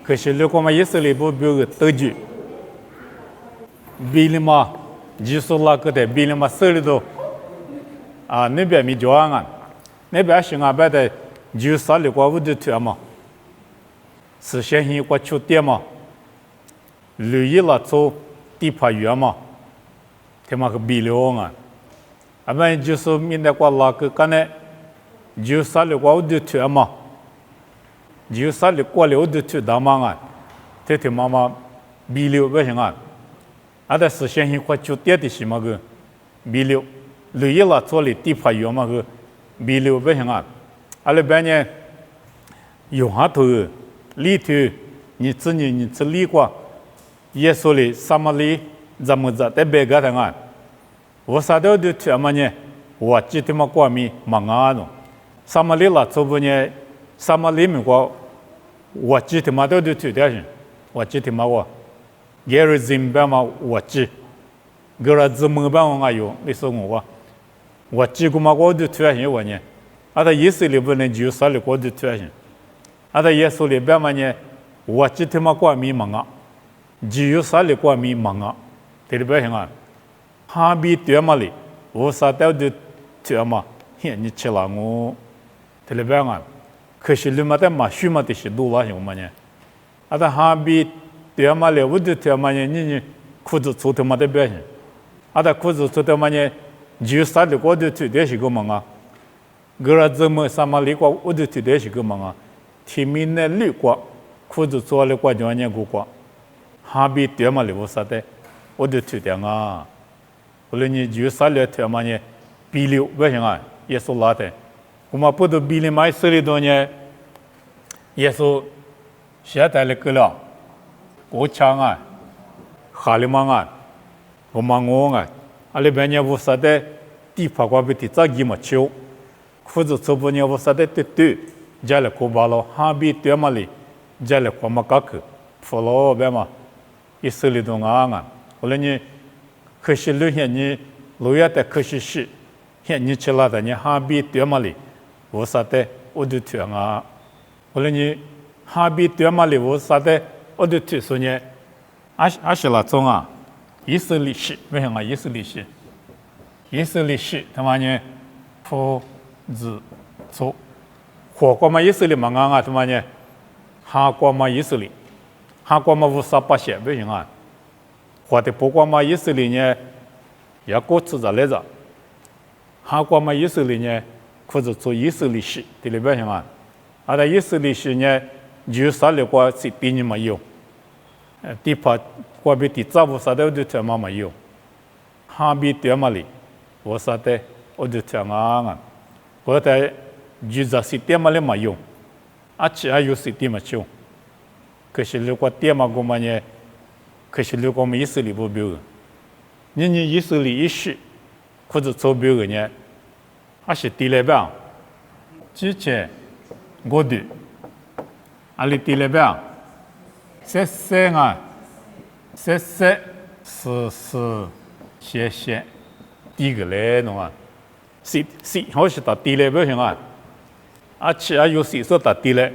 可是如果嘛以色列不表个得救，比你嘛基础拉个的比你嘛手里头啊那边没交啊，那边是俺边的就啥里过我都退嘛，是先行过出点嘛，旅游了走地帕园嘛，他妈个比了啊，俺们就是明天过拉个干呢，就啥里过我都退嘛。就啥里过了的去打嘛啊，这他妈妈比了为什么？啊，但是先过就点的什么个比了，旅游了做了地帕园嘛个比了为什么？啊，那边呢有下头里头你自里过，耶稣的撒玛利怎么在别个上啊？我啥都的去嘛呢？我记得嘛过米忙啊喏，撒玛利了做不呢？撒玛利米过，我记得嘛都的去点人，我记得嘛我，耶路撒冷嘛我记，格拉兹门吧我有，你说我记过嘛我的去人我呢，啊他以色列不能就啥里过的去人，啊他耶稣里边嘛呢，我记得嘛过米忙啊，只有啥里过米忙啊，对不对啊？哈比对嘛哩，我啥都的去嘛，你吃了我，对不对啊？可是你们在马修嘛的是多了什么呢？啊，他哈比对嘛嘞，我就对嘛呢，你裤子粗的嘛的表现，啊，他裤子粗的嘛呢，就啥的我就对的是个嘛啊，格拉怎么什么里过我就对的是个嘛啊，天明的绿过，裤子粗的过就按年过，哈比对嘛嘞，我啥的，我就对的啊，后来你就啥嘞对嘛呢，比了为什么？也是拉的。我们不都比你买手里头呢？耶稣现在的个了，我抢啊，哈里忙啊，我忙我啊，阿里边呢我啥的地帕瓜比地早几么秋，裤子粗不呢我啥的对，家里过巴了，哈比对嘛哩，家里过嘛嘎克，服了别嘛，一手里头啊，后来呢，可是路线呢，路亚的可是是，现你吃了的呢哈比对嘛哩。我啥的我都退啊！后来你哈比对嘛哩，我啥的我都退说呢，阿是那种啊，以色列史为什么以色列史？以色列史他妈呢，破字错，火锅嘛以色列嘛啊他妈呢，哈锅嘛以色列，哈锅嘛无啥八些为什么？或者不锅嘛以色列呢，也过吃着来着，哈锅嘛以色列呢。或者做以色列史，对里边什么？啊，在以色列史呢，就啥里过是比你没有，地帕过比地早我啥的都他妈没有，哈比对嘛哩，我啥的我就这样啊，我在就在是对嘛哩没有，啊，其他有是对嘛就，可是如果对嘛个嘛呢，可是如果我们以色列不表，你以色列一史或者做表个呢？还是第二遍，之前我的，阿里第二遍，谢啊，谢谢，第个嘞侬啊，是好是到第二遍行啊，啊其他有是说到第二，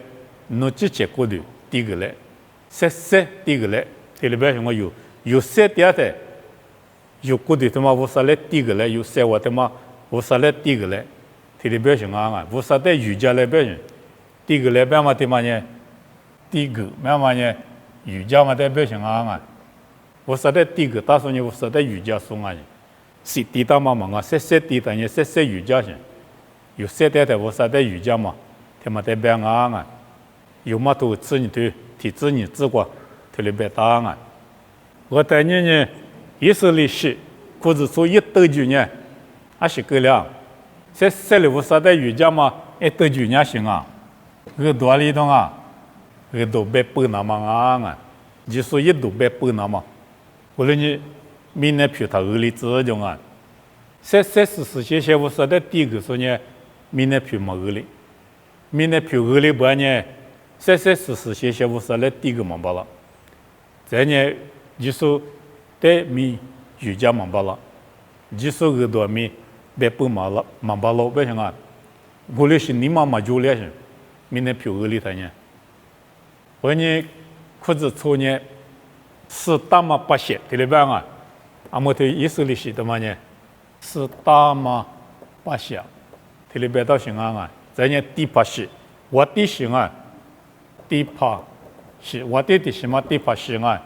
侬之前我的第个嘞，谢第个嘞，第二遍行有谢第二的，有我的他妈我啥嘞第个嘞，有谢我他妈。我啥来第个来，他的表现啊，我啥在瑜伽来表现，第个来表嘛的嘛呢，第个嘛呢，瑜伽嘛在表现啊，我啥在第个打算呢，我啥在瑜伽送啊，是第大嘛嘛啊，些第大呢，些瑜伽先，有些的我啥在瑜伽嘛，他嘛在表啊，有嘛都自己对，提自己自过，他的表达啊，我带你呢，以色列史，或者说一得救呢。还是够了，这里我啥在瑜伽嘛，得救也行啊，多里头啊，都别不那么啊，就说一都别不那么，后来你明年票他里子种啊，是些我啥在第一个说呢，明年票没里，明年票里不呢，些我啥在第一个忙罢了，这呢就说在米瑜伽忙罢了，就说多米。别不忙了，忙罢了，为什么？我那是你妈妈就来是，明天票里头呢。我呢，裤子粗呢是大嘛八些，对了吧啊？阿么对以色列是的嘛呢？是大嘛八些，对了吧？到行啊，这呢第八些，我的行啊，第八是我的什么第八行啊？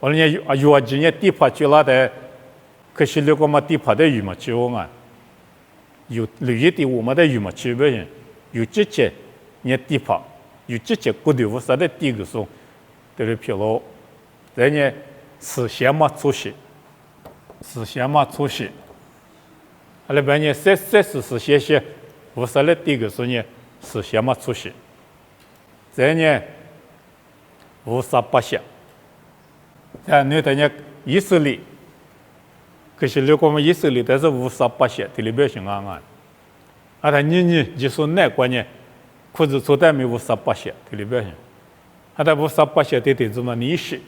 我呢有今年第八去了的，可是如果嘛第八的羽毛球啊，有绿叶的我们的羽毛球不行，有这些呢第八，有这些古的我啥的第个说，对了漂了，这呢是先嘛出息，是先嘛出息，后来半年是先些，我啥的第个说呢是先嘛出息，这呢58些。那等于以色列，可是如果我们以色列但是58些，特别行啊！啊，他你就说那关键，裤子粗的没58些，特别行。啊，他58些的怎么你是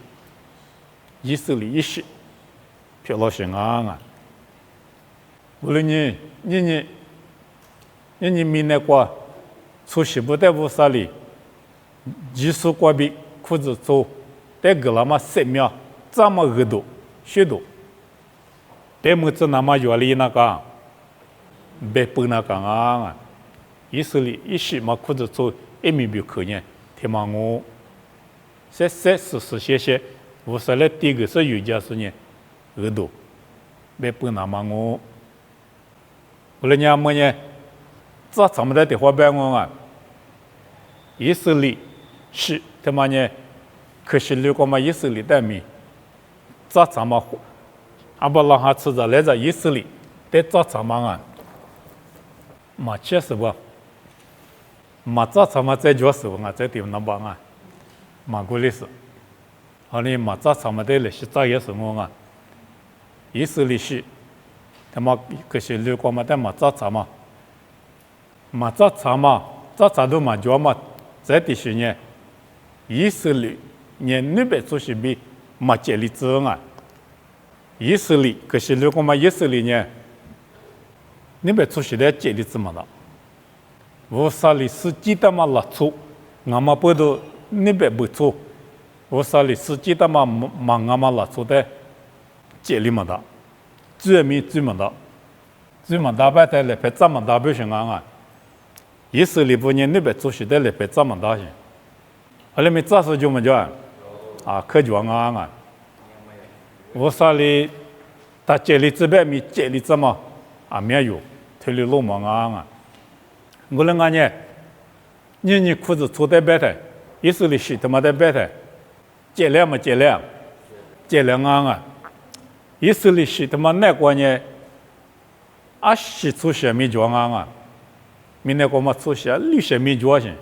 以色列一是，漂亮行啊！无论你明那个出西部的50里，技术过比裤子粗。在格拉嘛3秒，这么2度、10度，在么子那么远离那个，别不那个啊！以色列一时嘛裤子做1米比可呢，天嘛我，这些，我说了第一个是有家是呢2度，别不那么我，后来呢么呢，这咱们的话办我啊，以色列是他妈呢。可是如果嘛以色列的米，这咱们阿伯拉罕吃着来着以色列，在这咱们啊，嘛确实不，嘛这咱们在做时候啊，在地方那帮啊，嘛过历史，后来嘛这咱们的历史这也是我啊，以色列是，他妈可是如果嘛在嘛这咱们，嘛这咱们这咱都嘛做嘛，在地区呢，以色列。年那边做些比马建立之啊，以色列可是如果嘛以色列呢，那边做些的建立之嘛的，我啥里是记得嘛拉出，俺们不都那边不做，我啥里是记得嘛俺们拉出的建立嘛的，最嘛的，最嘛大白的来拍这么大不行啊，以色列不年那边做些的来拍这么大些，后来没这时就么叫。啊，可讲啊！我啥里，他建立这边没建立这么啊没有，推理路嘛啊！我那个呢，你裤子粗在白的，以色列是他妈的白的，建量啊！以色列是他妈那个呢，啊是出些没讲啊！明那个嘛出些绿些没讲些，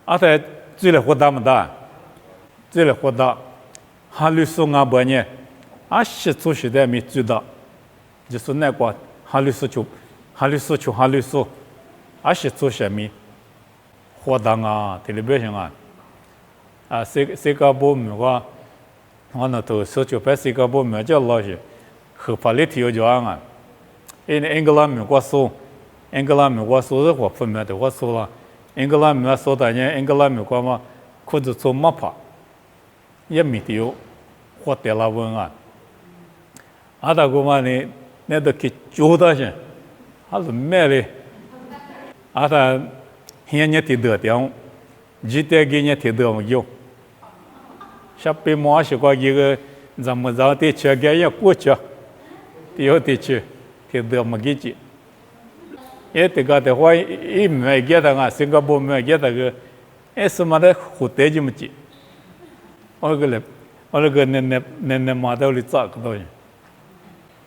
啊他最来活大么大？这类活动，哈律苏阿伯呢，啊是做时代没知道，就是那个哈律苏，啊是做什么活动啊？特别行啊！啊，世界部门话，我那头说就把世界部门叫老些，合法的条件啊，因为英格兰美国说是我分别的我说了，英格兰美国说的呢，英格兰美国嘛，裤子做没怕。也没丢，或得了问啊，阿达哥嘛呢，那都去揪到些，还是买的，阿达现在提得掉，几代给人提得有，下边毛是个一个咱们让的车给也过去，第二的去提得没给去，也这个的话一买给他啊，新加坡买给他个，哎什么的后台就没去。我那个那马道里咋个东西？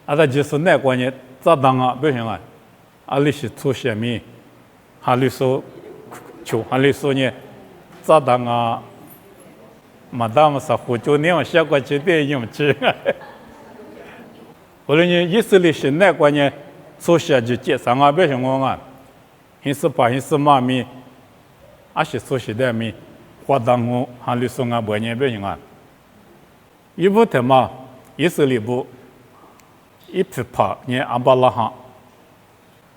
啊，他就是那关键咋当啊？不行啊！啊，你是做什么？哈里说呢？咋当啊？马当嘛是胡椒那下过去的用去。后来呢，以色列是那关键做些就介绍啊，不行我啊，还是妈咪，啊是做些的咪。活动我哈律说啊，半年不行啊。一部他妈以色列部一批怕呢阿巴拉罕，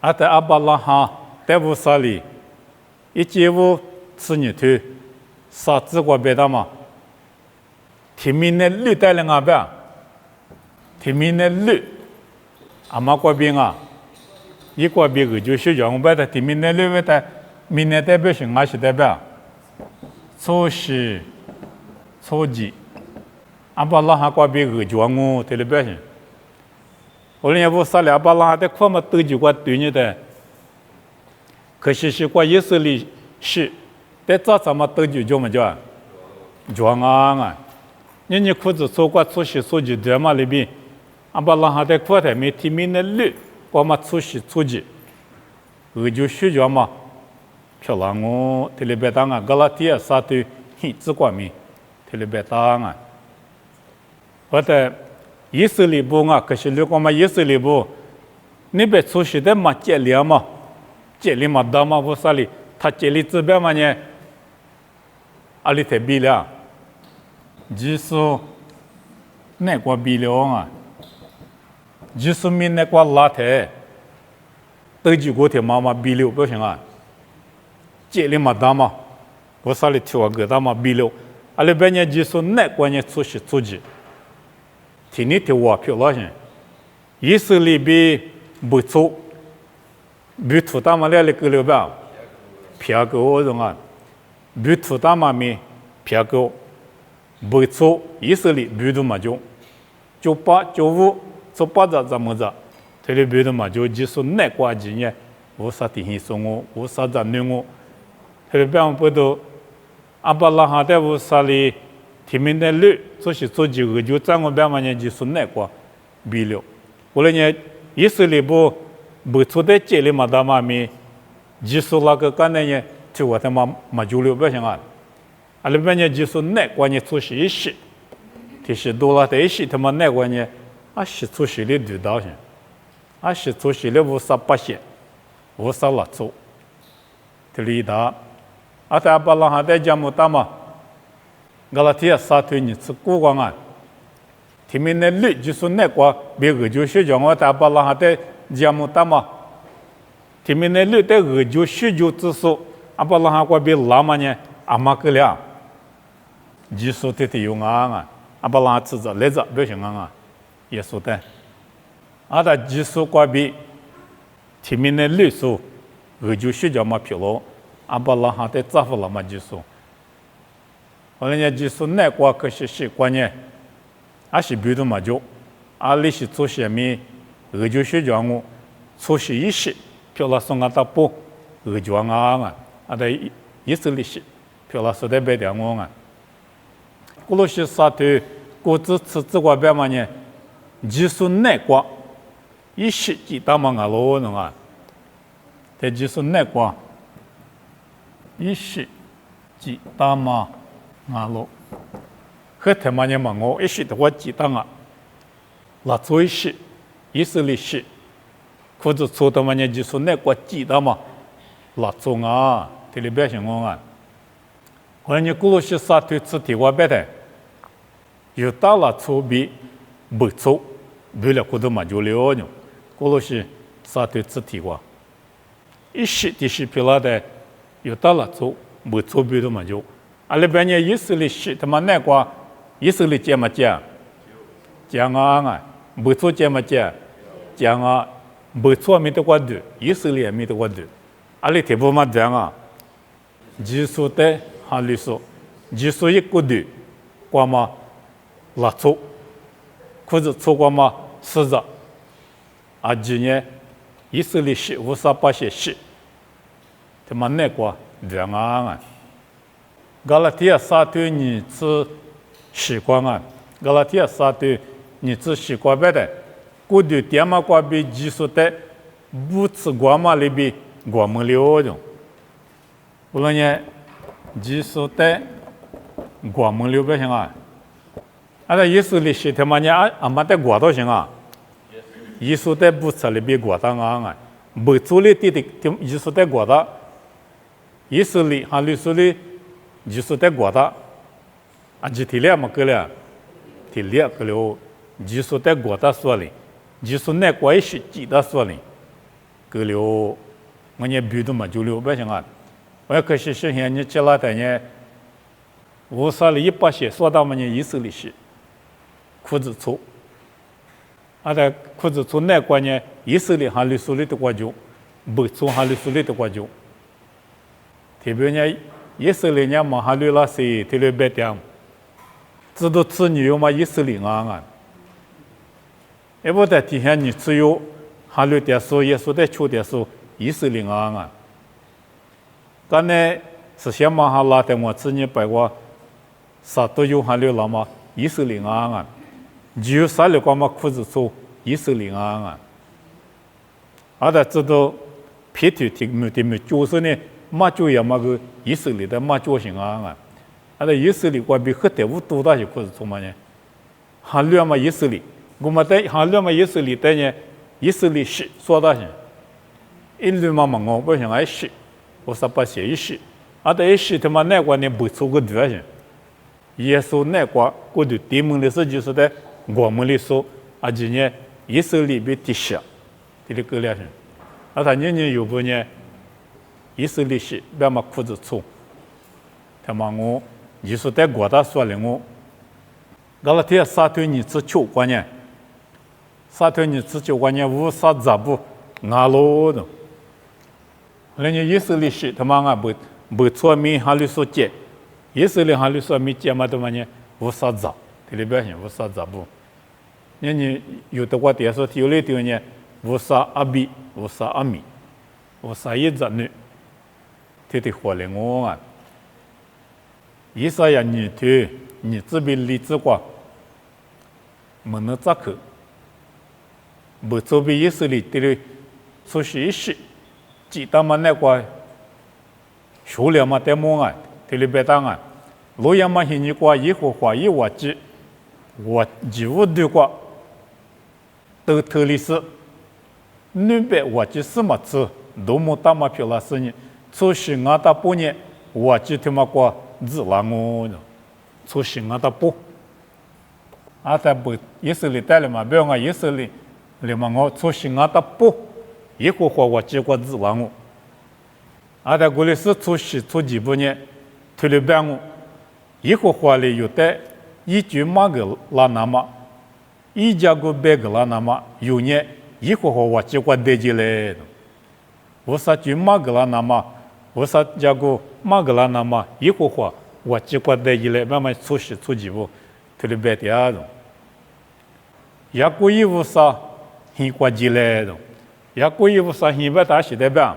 啊在阿巴拉罕在乌萨里，一节务吃日头，啥子过别的嘛？提名的绿带了啊呗，提名的绿，阿妈过边啊，一过边个就学讲白的提名的绿为的，明年代表性还是代表，初时初级，阿巴拉哈过边个就我代表性，我连不啥了，阿巴拉哈的课嘛都就过对你的，可是是过意思里是。在早上嘛，都就么叫，叫啊！你裤子穿过出息出去对嘛里边，阿把让他在裤台没提名的绿，我嘛出息出去，我就学着嘛，漂亮我特别当啊，格拉蒂亚啥都很直观面，特别当啊。或者以色列部啊，可是如果嘛以色列部，你别出息的嘛接力嘛，接力嘛大嘛不啥哩，他接力指标嘛呢？阿里特比了，就是那个比了啊，就是民那个拉特，都就过天妈妈比了不行啊，接力嘛大嘛，不啥哩听我个大嘛比了，阿里边呢就是那个呢出息出去，听你听我漂亮些，以色列比不错，比土大嘛来个了吧，偏个我种啊。比土大嘛咪偏高，不错，以色列比都嘛就8、95，就8怎么着，这里比都嘛就是那关键呢，无啥提醒说我，无啥子弄我，这里边不都阿巴拉哈的无啥哩，提名的率就是做几个就咱们边嘛呢就是那关比了，后来呢以色列不错的接力嘛大嘛咪，就是那个干的呢。就我他妈就600行啊，阿里边呢就是那关键出息一些，其实多了的一些他妈那关键，啊是出息的最大些，啊是出息的58些，58了做，这里的，啊在巴拉哈在讲么大嘛，格拉提亚沙推你吃过光啊，提名的率就是那个别个就学讲我在巴拉哈在讲么大嘛，提名的率在个就学就指数。阿巴拉哈过比拉嘛呢？阿妈个了，技术特有啊！阿巴拉吃着来着不行啊！也说的，阿达技术过比提名的绿数，我就学着嘛漂亮。阿巴拉哈在咋呼了嘛技术？后来呢技术那过可是关键，阿是比如嘛就，阿里是做些米，我就学着我，做些一些，漂亮送阿达补，我就啊！啊，在以色列是，漂亮时代白点我啊，古罗西沙头国子吃这个白嘛呢，技术内挂，一些几大嘛阿罗侬啊，在技术内挂，一些几大嘛阿罗，和他们呢嘛我一些的话几大啊，拉做一些，以色列是，或者做他们呢技术内挂几大嘛。拉做啊，这里边情况啊，后来你古罗西沙推吃地瓜白的，有大拉做比不做，为了古多嘛就了呢，古罗西沙推吃地瓜，一些的是皮拉的，有大拉做不做比多嘛就，阿里边呢以色列是他妈那个以色列讲嘛讲啊，不做讲嘛讲啊，不做没得关注，以色列没得关注。阿里提不嘛这样啊，技术的哈律说，技术一个的，光嘛拉错，或者错光嘛死着，啊今年以色列是58些是，他妈那个这样啊，加拉提亚沙对你吃习惯啊，加拉提亚沙对你吃习惯别的，过的点嘛过比技术的不吃光嘛里边。我们了种，无论呢，技术的我们了不行啊，啊，那意思里是他妈呢，阿妈的我都行啊，艺术的不吃里边我当啊，不做里的艺术的我的，意思里哈律师里艺术的我的，啊，就提了嘛个了，提了个了，艺术的我的说哩，艺术那关系记得说哩，个了。我也比都嘛就600行啊，我可是现在你接了的呢，无啥的一把些说到么呢？以色列是裤子粗，在裤子粗那关呢？以色列哈律苏里的国家，不粗哈律苏里的国家。特别呢，以色列呢嘛哈律拉是特别白点，知道吃你有嘛以色列啊？也不得体现你只有哈律的说，耶稣的求的说以色列啊。但呢，是先嘛哈拉的我自己白话。啥都有哈律了嘛？以色列啊，只有啥了个嘛裤子粗以色列啊，在知道皮头提没的没，就是呢马就也嘛个以色列的马就行啊，在以色列国比很多多大些裤子粗嘛呢？哈律嘛以色列，我们在哈律嘛以色列的呢，以色列是说大些，一律嘛我不想爱是，我啥不写一是，在一是他妈那个呢不粗个多些。耶稣那个过的地门的事就是在我们的说，今年以色列被抵下，这个了是，他年有不呢？以色列是别嘛裤子粗，他妈我耶稣在国大说了我，到了天撒腿你只求关呢，撒腿你只求关呢无啥杂不阿罗的，人家以色列是他妈不错明哈律所见。以色列哈律说没见嘛的嘛呢，无啥杂，这里边无啥杂不。你有的话点说有的地方呢，无啥阿比，无啥阿米，无啥一子女，这得活了我啊。以赛亚女头，你这边例子话，没能咋去？不做比以色列这里出去一时，记得嘛那个数量嘛得么啊？这里边当然，洛阳嘛，现在过以后话以我记，我几乎对过，都特里是，那边我记什么字，都没打嘛票了是呢，出去俺打半年，我记他妈过字啦我的，出去俺打不，在不以色列带了嘛，不要俺以色列，了嘛我出去俺打不，以后话我记过字啦我，在过来是出去出几半年。推了办我，以后话里有的一句马个拉那么，一家个别个拉那么，有年以后话我结果得起来，我啥句马个拉那么，我啥家个马个拉那么，以后话我结果得起来，慢慢出去出几步，推了办点的，也过一无啥很过起来的，也过一无啥很不大时代办，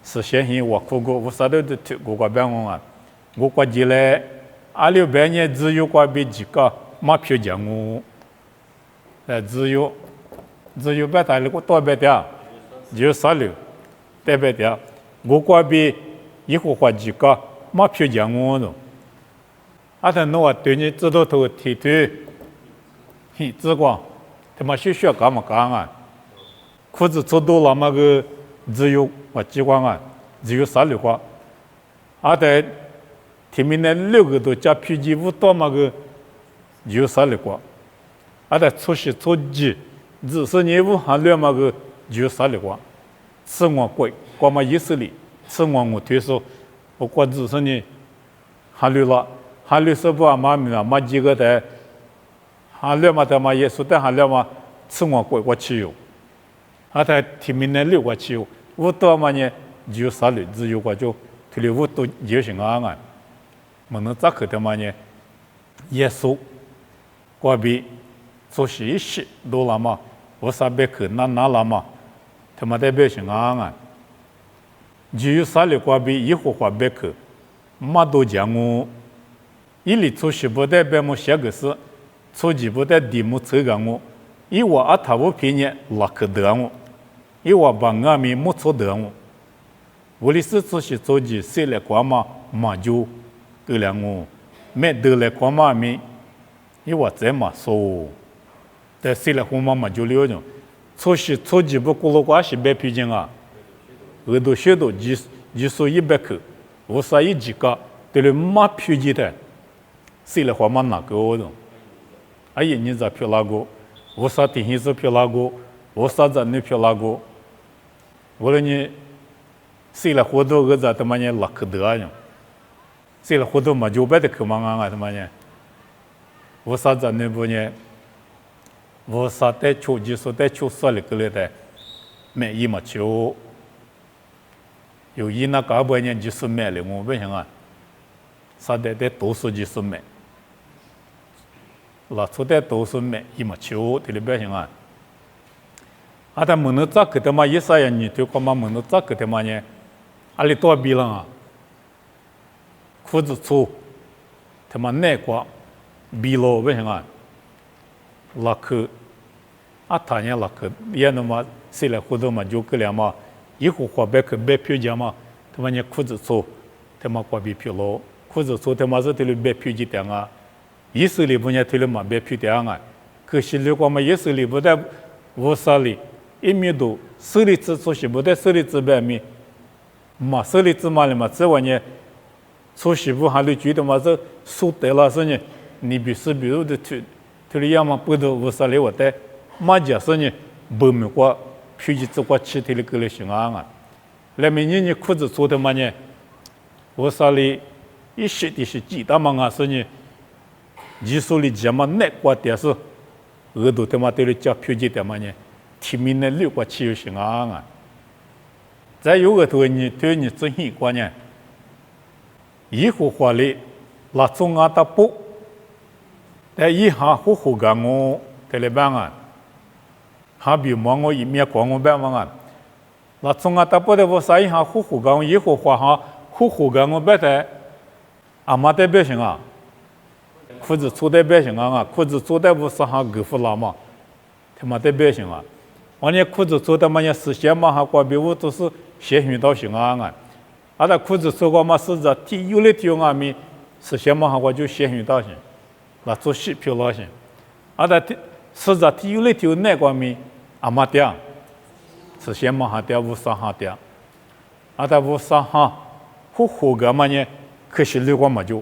是先很我苦过，无啥都推过个办我啊。我过起来，600年只有过比几个马票讲我，只有别大了个多别点，只有16，多别点，我过比以后花几个马票讲我的，他弄对你知道头提腿，只光他妈学干嘛干啊？裤子做多了嘛个只有我几光啊，只有16个，在。前面那6个都加批几5多嘛个，有16个，在出去出去，只是你5行2嘛个有16个，吃我贵，光嘛以色列，吃我推说，我过只是你，行2了，行2是不嘛米嘛几个的，行2嘛的嘛耶稣的行2嘛，吃我贵我去有，在前面那6个去有，5多嘛呢有16，只有个就推了5多就行啊。我们咋去的嘛呢？耶稣，过比做事一时多了嘛，我啥别去那了嘛，他妈的别行啊！只有16过比以后话别去，嘛都讲我，一里做事不代表我写个事，做事不代表我这个我，因为他不便宜拉去得我，因为把我们没错得我，我的是做事做事谁来管嘛嘛就。得了我，没得了光嘛咪，因为这么说，但谁来红嘛嘛就了着，出去不过了关系别批评啊，耳朵学到几说100口，我啥一几个，对了嘛批评的，谁来红嘛哪个的，你咋批那个，我啥天气是批那个，我啥子你批那个，我说你谁来活多个咋他妈你拉克得呀？是了，活动嘛就别的去忙啊，他妈呢，无啥子那不呢，无啥带出就是带出说了个来的，没一嘛就，有一那搞不呢就是没了，我不行啊，啥的多数就是没，老出的多数没一嘛就，这里不行啊。啊，他们那咋个的嘛？一啥样你对干嘛？们那咋个的嘛呢？阿里多比了啊！裤子粗，他妈内瓜，比了为什么？拉克，啊，他呢拉克，也那么谁来活动嘛？就个了嘛，以后花白去白票价嘛，他妈呢裤子粗，他妈瓜比票了，裤子粗他妈是这里白票价的啊，意思里不呢这里嘛白票的啊，可是如果嘛意思里不在无啥里。一米多，手里只出去不得手里只白米，嘛手里只嘛了嘛，这玩意出去不还得觉得嘛这输得了是呢？你比如的推里要么不得无啥里我的，嘛假是呢，不没过，脾气只过气体里个来行啊，来明年你裤子做的嘛呢？无啥里一些的是鸡蛋嘛啊是呢？你手里讲嘛那过的是，额头他妈对里叫脾气的嘛呢？提名的六个汽油行啊！再有个头你对你真心观念，以后话里拉中啊大波，但以下好好干我在里边啊，还比忙我一面光我边啊，拉中啊大波的我啥以下好好干我以后话哈好好干我边的，阿妈代表行啊，裤子粗代表行啊，裤子粗代表是哈狗夫拉嘛，他妈代表行啊。我呢裤子做的嘛呢，事先嘛哈挂比我都是先运到行啊，阿那裤子做过嘛是在体有的体啊咪，事先嘛哈我就先运到行，那做细票老行，阿那是在体有的体那个咪阿妈掉，事先嘛哈掉无啥哈掉，阿那无啥哈，好个嘛呢，可惜六个嘛就，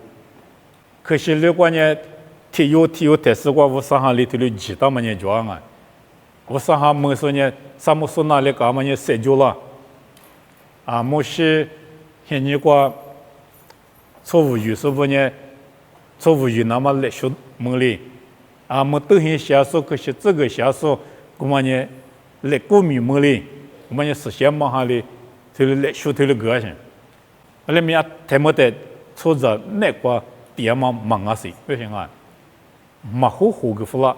可惜六个呢，体有但是我无啥哈里头的几道嘛呢就啊。我上哈没说呢，啥么说哪里搞嘛呢？塞住了，啊，某些现你个错误语是不呢？错误语那么来学么哩？啊，么都很销售，可是这个销售，我们呢来过米么哩？我们呢实现嘛哈哩，就是来学头的个性。后来面他们的错着那个点嘛忙啊谁？不行啊，马虎虎个服了。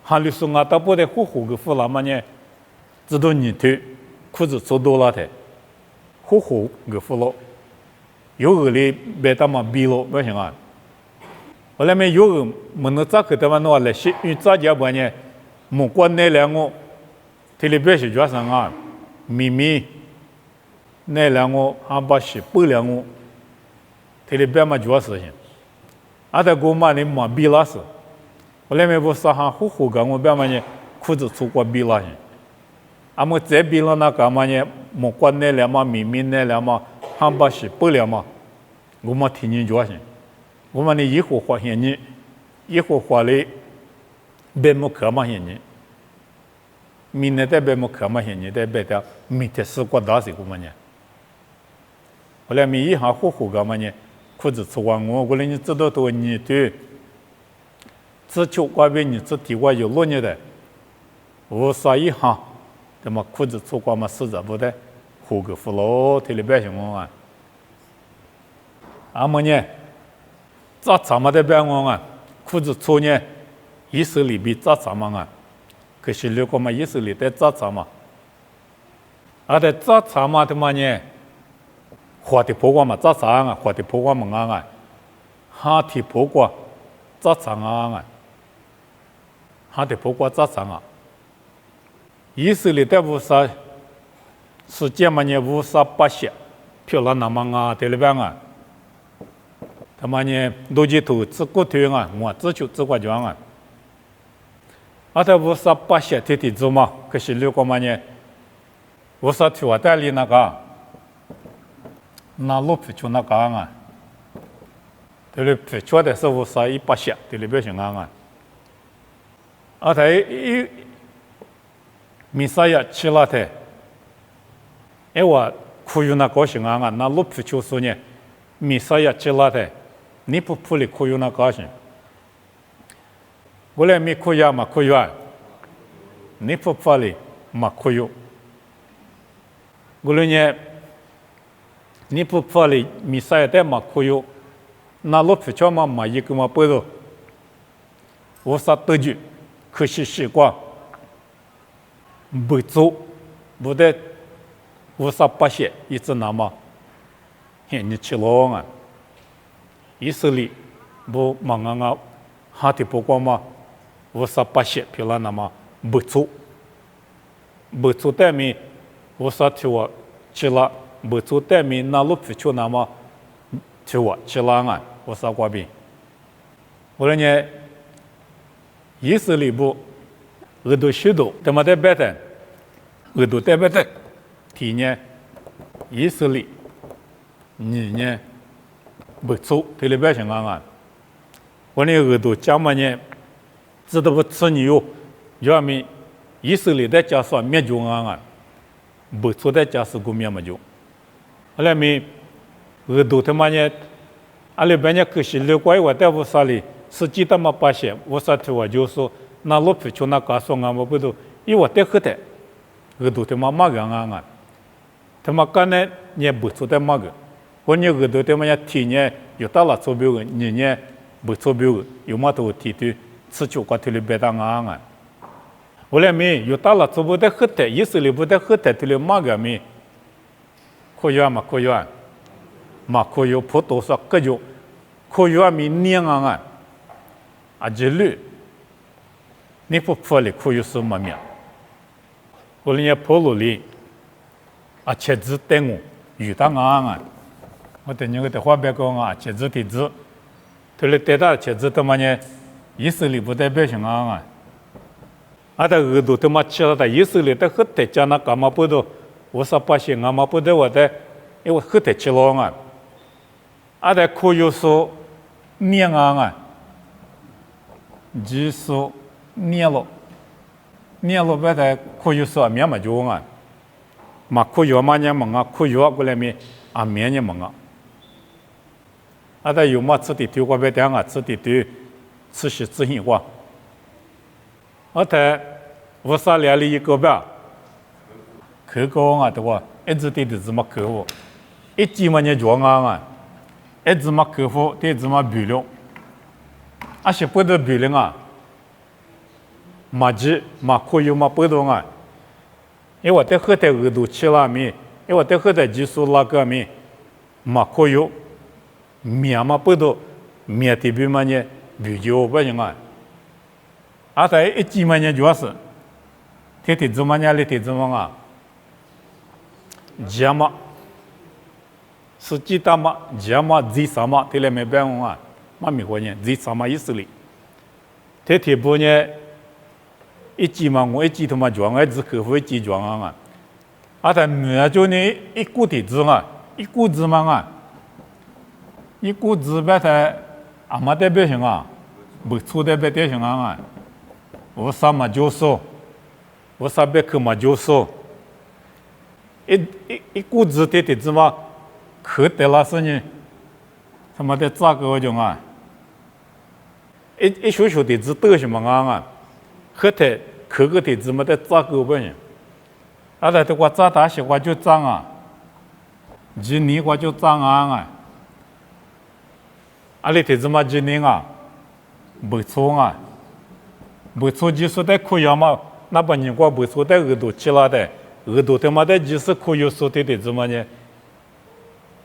哈里说啊，大部的火个富了嘛呢？知道你头裤子做多了的，火个富了，有个里别他妈逼了，不行啊！后来没有个没能咋个他妈弄来些，因为咋家不呢？没管那两个，这里别是叫啥啊？秘密那两个还把是不两个，这里别嘛主要事情，阿在国嘛你嘛逼了是。后来没不啥哈好干，我别嘛呢，裤子粗过比了些，阿么再比了那干嘛呢？没管那两嘛，秘密那两嘛，还把是不了嘛，我们听人讲些，我们呢以后发现你，以后发来，别么可嘛些你，明年再别么可嘛些你，再别的明天是过大事我们呢。后来没一下好干嘛呢？裤子粗过我来你知道多你对。只求外边你只提过有落你的，无啥一行，那么裤子粗过嘛是着不的，护个服喽，这里边行啊。阿么呢，咋长嘛的边啊，裤子粗呢，一手里边咋长嘛啊，可是如果嘛一手里带咋长嘛，啊的咋长嘛的嘛呢，花的破光嘛咋长啊，花的破光嘛啊，哈的破光咋长啊。他的不过咋长啊？意思里的无啥，时间嘛呢无啥不些，漂亮那么啊，对了边啊，他妈呢逻辑头只过头啊，我只求只过讲啊，啊他无啥不些天天做嘛，可是如果嘛呢，无啥听话带里那个，那路不就那个啊，对了，不觉得是无啥一不些，对了边行啊。啊，他一米啥呀吃了他，哎我苦于那高兴啊，那路不就说呢，弥赛亚吃了的，你不普里可有那高兴？我来米可呀嘛可有啊，你不普里嘛可有？我来呢，你不普里弥赛亚的嘛可有？那罗皮乔嘛一个嘛不着，我啥得住，可惜习惯。不做，不得，无啥不写，一直那么，你吃了啊？以色列不忙啊，哈的不光嘛，无啥不写，譬如那么不做，不做代面，无啥去我吃了，不做代面那路皮去那么去我吃了啊，无啥关系。我说呢，以色列不。俄都许多，他妈的白的，俄都代表的，体呢，以色列，你呢，不错，对里边想啊，我呢俄都讲嘛呢，知道不吃你哟，要么以色列的家属灭绝啊，不错的家属go灭嘛就，后来咪俄都他妈呢，阿里边呢可是六怪我在乌萨里，实际他妈发现乌萨提我就说。那罗皮就那告诉我们不都，因为我带喝的，我都他妈骂个啊，他妈干呢也不错的骂个，我呢我都他妈也提呢有到了做标个，你呢不做标个，有嘛都提对，吃酒瓜提里别当啊，我来没有到了做不得喝的，以色列不得喝的提里骂个没，可以啊嘛可以啊，嘛可以普多少个就，可以啊没念啊，啊这里。你不破里可有什么面？我人家破路里，啊，茄子等我遇到啊，我等你个的话别讲啊，茄子的子，他来带到茄子他妈呢，以色列不代表性啊，啊，他俄都他妈吃了的以色列的喝的加那干嘛不都，我说把些俺嘛不得我的，因为喝的吃了啊，啊，他可有说面啊，就说。念了别的可以说面嘛就啊，嘛可以嘛年嘛啊，可以过来面啊面年嘛啊，啊他有嘛吃的丢过别的啊，吃的丢，吃些自行过，我他乌萨里里一个吧，客高啊对吧？一直对的怎么客户，一季嘛年装啊，一直嘛客户对怎么比了，啊是不得比了啊。马吉马可有马不动啊，因为我在喝的俄都吃了没，因为我在喝的技术那个没，马可有面嘛不动，面的比嘛呢比较不行啊，啊在一季嘛呢主要是，天天怎么呢？天天怎么啊？加嘛，实际大嘛，加嘛，几什么？天来没办法啊，嘛没关系，几什么意思哩？天天不呢？一季嘛，我一季他妈装啊，只客户一季装啊，啊，他那就你一股的子啊，一股子嘛啊，一股子别他阿妈代表性啊，不错代表性啊，我啥嘛就说，我啥别去嘛就说，一股子的子嘛，可得了是呢，他妈的咋个种啊？一小小的子都是嘛啊。喝的可个的怎么的咋个不呢？啊，那的话咋大些话就脏啊，几年话就脏啊，啊，你的怎么几年啊？不错啊，不错就是在可以嘛，那把人话不错在耳朵起来的，耳朵他妈的就是可以说的怎么呢？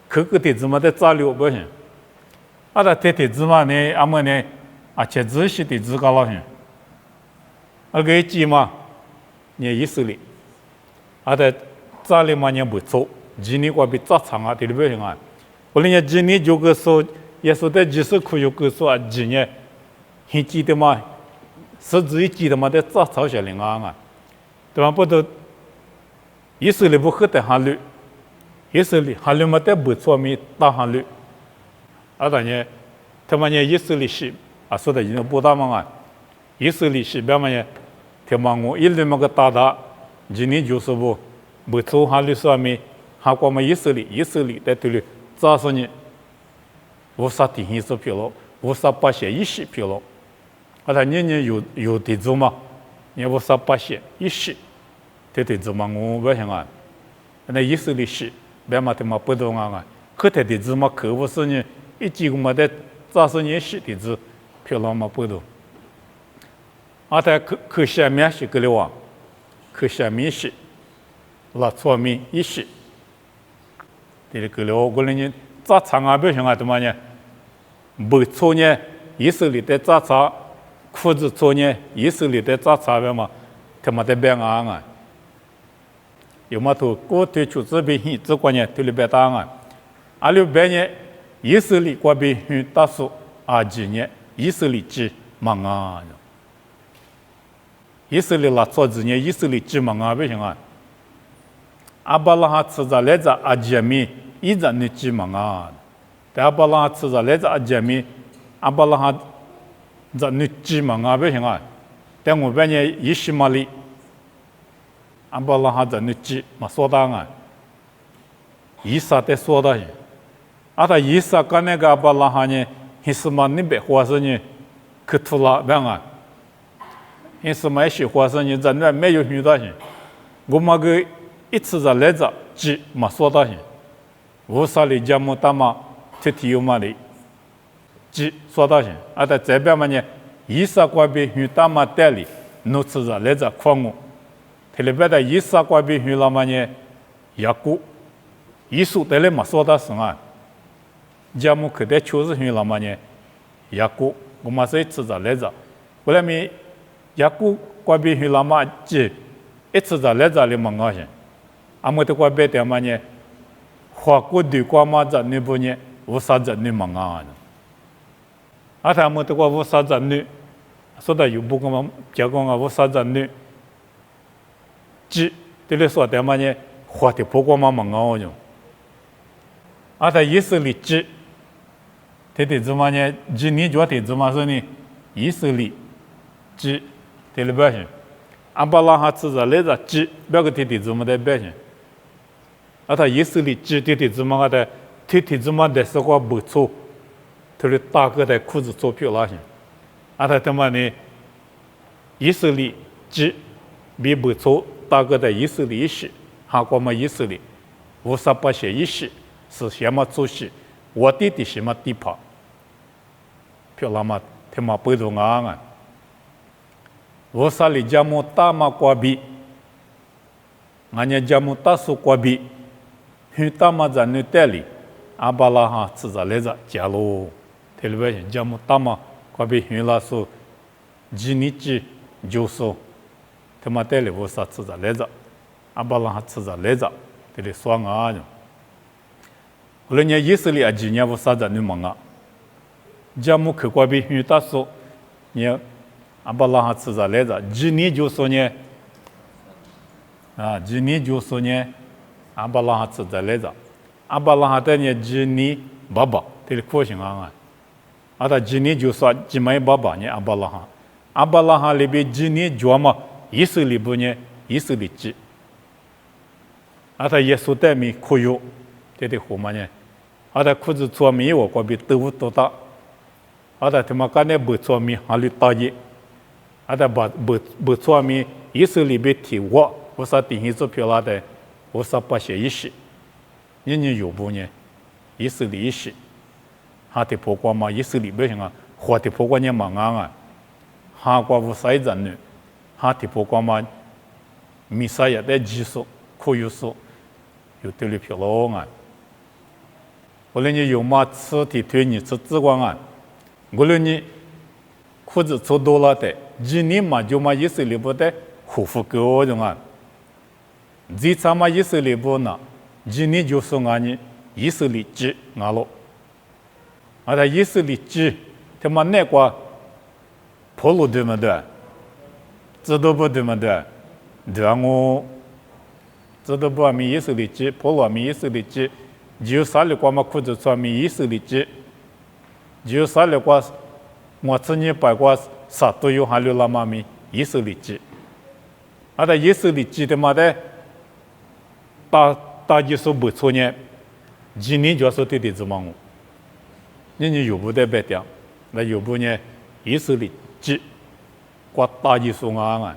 可个的怎么的咋了不行？啊，那的怎么呢？阿么呢？啊，且仔细的自个了行。那个季嘛，也以色列，啊的扎里嘛也不错，今年我比扎长啊，对不对啊？我人家今年就个说，也说的就是可以个说啊，今年很记得嘛，甚至于记得嘛的扎朝鲜人啊，对吧？不都以色列不喝的韩律，以色列韩律嘛的不错没打韩律，啊当然，他们也以色列是啊说的已经不大嘛啊，以色列是边嘛也。他妈我一直么个打，今年就是不错，哈律说明，哈国嘛以色列在这里咋说呢？无啥提醒说飘了，无啥把些意识飘了。他年有地主嘛，也无啥把些意识，这地主嘛我不想啊，那意识里是，别嘛他妈不懂啊，可他地主嘛可不是呢，一几个嘛的咋是呢是地主飘了嘛不懂。他可下面是个了哇，可下面是，那错面意识，这个了我呢咋长啊不想啊，怎么呢？不错呢，意识里的咋查？裤子错呢，意识里的咋查的嘛？他妈的别啊！有嘛头过对出这边hin，这关呢对里边答案。阿里边呢，意识里过边hin大数啊几呢？意识里几忙啊？意识里拉错字呢？意识里几忙啊？不行啊！阿巴拉哈吃着来着阿几米，一着你几忙啊？但阿巴拉哈吃着来着阿几米，阿巴拉哈。这你几忙啊？不行啊！但我半夜一时嘛里，俺把那哈这你几嘛说当啊，一啥得说的，啊他一啥干那个把那哈呢，还是嘛你别花生呢，去吐了别啊，还是嘛一些花生呢，咱那没有遇到些，我嘛个一次在来着几嘛说的些，无啥里家么大嘛，天天有嘛的。几说到些，啊，在这边嘛呢，一啥关边与大马代理，弄吃着来着矿物，这里边的一啥关边与了嘛呢，也股，一数得来嘛说到什么，家母可得确实与了嘛呢，也股，我嘛是吃着来着，后来咪也股关边与了嘛几，一吃着来着里嘛高兴，阿么的关边的嘛呢，花股对关嘛着那不呢，无啥着你嘛啊。啊，他们这个无啥子女，说的有不跟我讲讲啊，无啥子女，几这里说的嘛呢，花的不过嘛忙啊哟。啊，他意思里几，这的怎么呢？几年就的怎么说呢？意思里几，这里表现，俺把那哈吃着来着几，别个的怎么的表现。啊，他意思里几的怎么个的，的怎么的是个不错。他的大个的裤子做漂亮些，啊，他他妈呢，意识里几比不错，大个的意识里意识，韩国嘛意识里，无啥把些意识是什么做事，我的什么地方，漂亮嘛，他妈不懂啊，无啥里家么大嘛瓜比，俺家家么大数瓜比，去大嘛在那代理，阿巴拉哈吃着来着家喽。这里边讲么大嘛，关边原来说几年级就说，他妈带来无啥吃着来着，阿巴拉还吃着来着，这里说啊，后来人以色列几年无啥子你忙啊，讲么去关边原来说，你阿巴拉还吃着来着，几年就说呢，啊，几年就说呢，阿巴拉还吃着来着，阿巴拉还带呢几年爸爸，这里可行啊。啊，他几年就说几枚爸爸呢？阿巴拉罕里边几年就嘛，以色列不呢？以色列几？啊，他耶稣带米可有，这的好嘛呢？啊，他裤子穿米我过比豆多大？啊，他他妈干那不穿米还里大爷？啊，他不穿米，以色列边提我啥定义做漂亮的，我啥把些意识，人有不呢？以色列意识。哈的婆瓜嘛，以色列不行啊，花的婆瓜也忙啊，哈瓜无啥子呢，哈的婆瓜嘛，米啥也得技术，可有说，有对里漂亮啊。我来你有嘛吃的推你吃紫光啊，我来你裤子吃多了的，几年嘛就嘛以色列不得护肤够的啊，这次嘛以色列不呢，几年就说俺呢以色列几俺了。啊，他以色列几，他妈那个破路对么对？知道不对么对？对啊，我知道不？咪以色列几，破路咪以色列几，就啥里瓜嘛裤子穿咪以色列几，就啥里瓜我自己把瓜啥都有还留了嘛咪以色列几，啊，他以色列几的嘛的，大技术不错呢，几年就说对的怎么我。你有不得白掉，那有不呢？以色列几国大一数啊，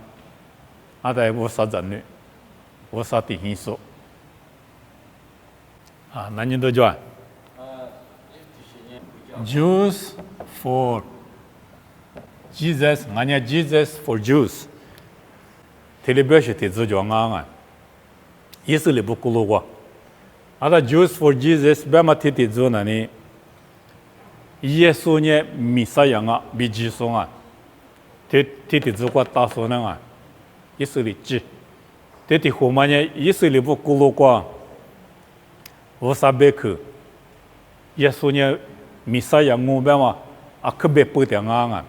在无啥子呢，无啥地形数啊，那你都叫Jews for Jesus， 俺家 Jesus for Jews， 特别是提子叫啊，以色列不咕噜过，在 Jews for Jesus， 别嘛提子那呢？耶稣呢，弥赛亚啊，比基督啊，提子过大数呢啊，以色列几，提后面呢，以色列不咕噜过，无啥别去，耶稣呢，弥赛亚我别嘛，可别不点啊，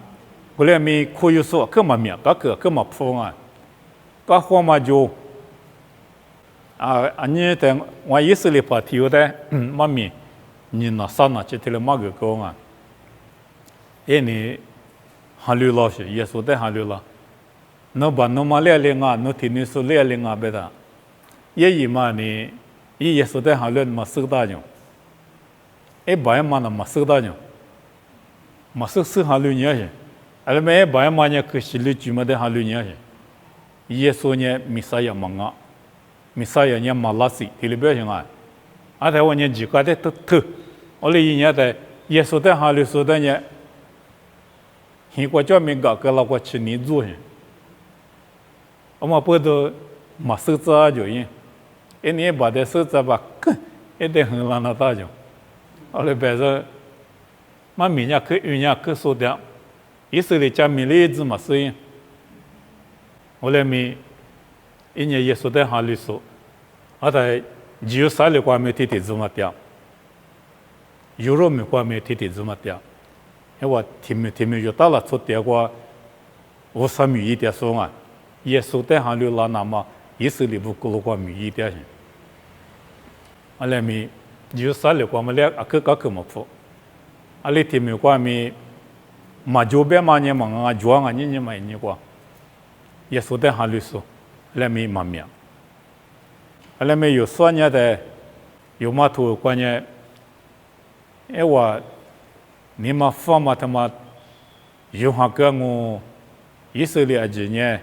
后来咪可以说，可嘛面，可嘛破啊，个后面就你等我以色列把提有的，嘛咪，你那啥那就提了嘛个讲啊。你哈利老师，耶稣的哈利了，那把那么来领啊，那天你说来领啊，别的，也嘛呢，耶稣的哈利嘛收大奖，白嘛那嘛收大奖，嘛收哈利呢是，没白嘛呢可是里居嘛的哈利呢是，耶稣呢弥赛亚嘛啊，弥赛亚呢马拉西，提里边上啊，台湾呢几个的特，我哩人家的耶稣的哈利说的呢。现国家民个老国去年做些，我们不都没收杂就因，一年把的收杂吧，一定很难拿到就，后来别说，嘛明年去说的，以色列家民里子嘛收因，后来咪一年耶稣的哈里说，在只有3里关没提子嘛掉，有肉没关没提子嘛掉。我听没就到了出点过，我啥米一点说啊，耶稣在哈里拉那么以色列不咕噜过米一点些，来米就3里过么来个么破，里听没过米，嘛就别嘛呢嘛装啊你嘛你过，耶稣在哈里说，来米嘛面，来米有说呢的，有嘛图关呢，我。你嘛发嘛他妈，有哈个我以色列几年，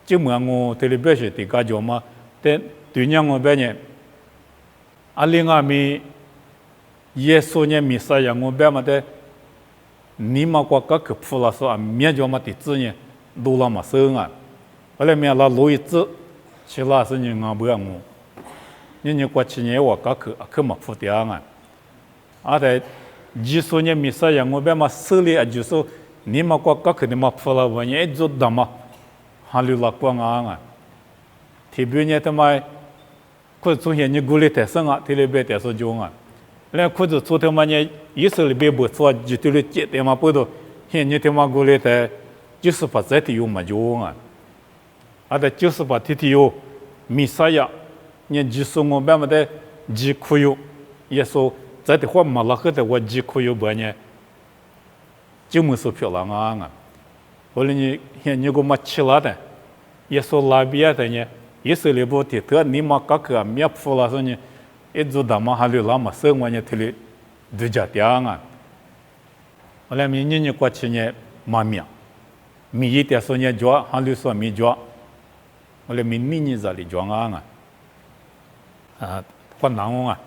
就么我特别是地家叫嘛，但对年我别呢，另外咪耶稣呢弥赛亚我别嘛的，你嘛国个去普拉说面叫嘛的子呢，路拉嘛生啊，后来面拉路一子，其他是人俺不让我，你过去年我个去嘛普掉啊，在。基础呢，弥赛亚我别嘛手里就说，你嘛国肯定嘛破了，我呢做的嘛，哈利拉光啊，特别呢他妈，可从前你鼓励台上啊，特别台上讲啊，那可是昨天嘛呢，以色列别不做，就对了接的嘛不都，现你他妈鼓励台，98在的有嘛讲啊，在98的有弥赛亚，你基础我别嘛的，基可有，耶稣。在的话嘛，那个的我几可有半年，就没说漂亮啊！后来你现你个嘛吃了的，也说拉比亚的呢，以色列不提特你嘛个个面铺了说呢，一做大嘛还留那么生活呢，提里度假点啊！后来明年过去呢，嘛面，米一点说呢抓，还留说米抓，后来明年这里抓啊，换难啊！